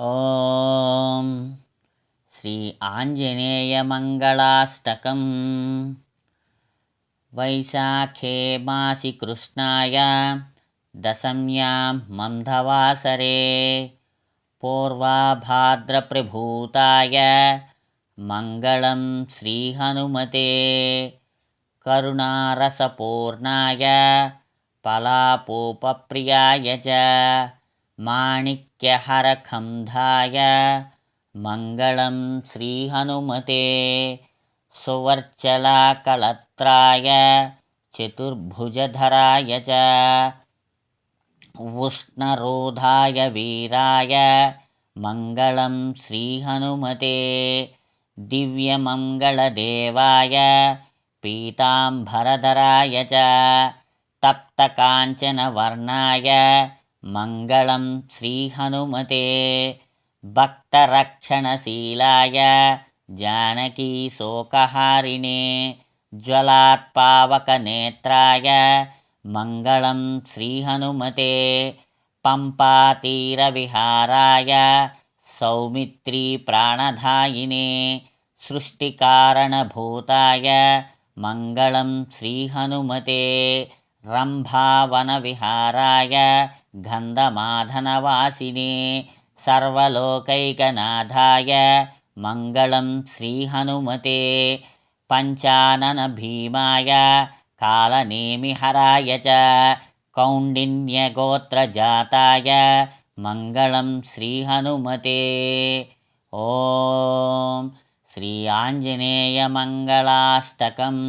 ॐ श्री आञ्जनेयमङ्गलाष्टकम्। वैशाखे मासि कृष्णाय दशम्यां मन्धवासरे पूर्वाभाद्रप्रभूताय मङ्गलं श्रीहनुमते करुणारसपूर्णाय पलापोपप्रियाय च माणिक्यहरखण्डाय मङ्गलं श्रीहनुमते सुवर्चलाकलत्राय चतुर्भुजधराय च उष्णरोधाय वीराय मङ्गलं श्रीहनुमते दिव्यमङ्गलदेवाय पीताम्बरधराय च तप्तकाञ्चनवर्णाय मङ्गलं श्रीहनुमते भक्तरक्षणशीलाय जानकीशोकहारिणे ज्वलात्पावकनेत्राय मङ्गलं श्रीहनुमते पम्पातीरविहाराय सौमित्रीप्राणदायिने सृष्टिकारणभूताय मङ्गलं श्रीहनुमते रम्भावनविहाराय गन्धमादनवासिने सर्वलोकैकनाथाय मङ्गलं श्रीहनुमते पञ्चाननभीमाय कालनेमिहराय च कौण्डिन्यगोत्रजाताय मङ्गलं श्रीहनुमते। ॐ श्री आञ्जनेयमङ्गलाष्टकम्।